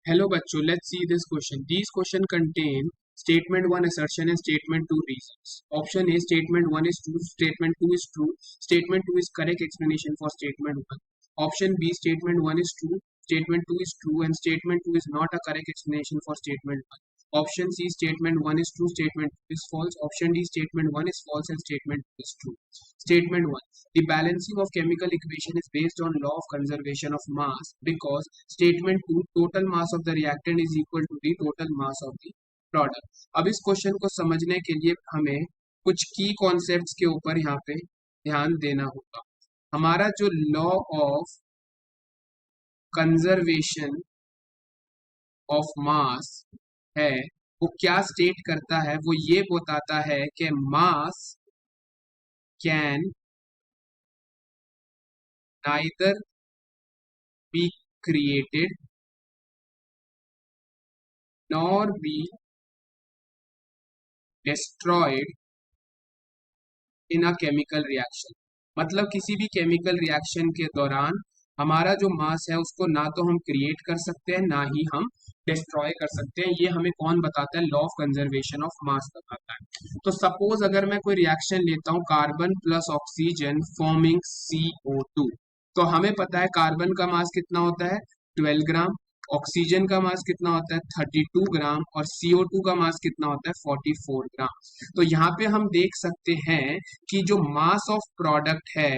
Hello bachcho, let's see this question. These question contain statement 1 assertion and statement 2 reasons. Option A, statement 1 is true, statement 2 is true, statement 2 is correct explanation for statement 1. Option B, statement 1 is true, statement 2 is true and statement 2 is not a correct explanation for statement 1. Option C, statement 1 is true, statement 2 is false. Option D, statement 1 is false and statement 2 is true. Statement 1. The balancing of chemical equation is based on law of conservation of mass because statement 2 total mass of the reactant is equal to the total mass of the product. अब इस question को समझने के लिए हमें कुछ की concepts के ऊपर यहाँ पे ध्यान देना होगा. हमारा जो लॉ ऑफ कंजर्वेशन ऑफ मास है वो क्या स्टेट करता है, वो ये बताता है कि मास can neither be created nor be destroyed in a chemical reaction. मतलब किसी भी केमिकल रिएक्शन के दौरान हमारा जो मास है उसको ना तो हम क्रिएट कर सकते हैं ना ही हम डिस्ट्रॉय कर सकते हैं. ये हमें कौन बताता है? लॉ ऑफ कंजर्वेशन ऑफ मास बताता है. तो सपोज अगर मैं कोई रिएक्शन लेता हूं carbon plus oxygen forming CO2, तो हमें पता है कार्बन का मास कितना होता है 12 ग्राम, ऑक्सीजन का मास कितना होता है 32 ग्राम और CO2 का मास कितना होता है 44 ग्राम. तो यहाँ पे हम देख सकते हैं कि जो मास ऑफ प्रोडक्ट है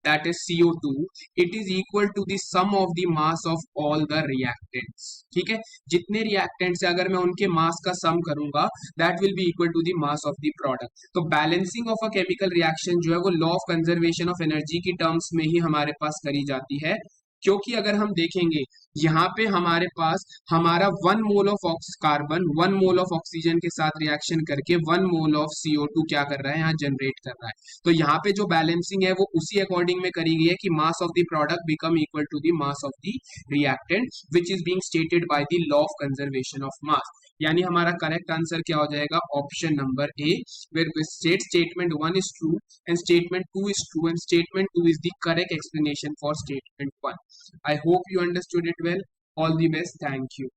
that is CO2, it is equal to the sum of the mass of all the reactants. ठीक है, जितने reactants है अगर मैं उनके मास का सम करूंगा that will be equal to the mass of the product. तो balancing of a chemical reaction जो है वो law of conservation of energy की टर्म्स में ही हमारे पास करी जाती है, क्योंकि अगर हम देखेंगे यहाँ पे हमारे पास हमारा 1 mole of carbon 1 mole of oxygen के साथ रिएक्शन करके 1 मोल ऑफ CO2 क्या कर रहा है यहाँ जनरेट कर रहा है. तो यहाँ पे जो बैलेंसिंग है वो उसी अकॉर्डिंग में करी गई है कि mass of the product become equal to the mass of the reactant which is being stated by the law of conservation of mass. यानी हमारा करेक्ट आंसर क्या हो जाएगा? Option number A, where statement 1 is true and statement 2 is true and statement 2 is the correct explanation for statement 1. I hope you understood it well. All the best. Thank you.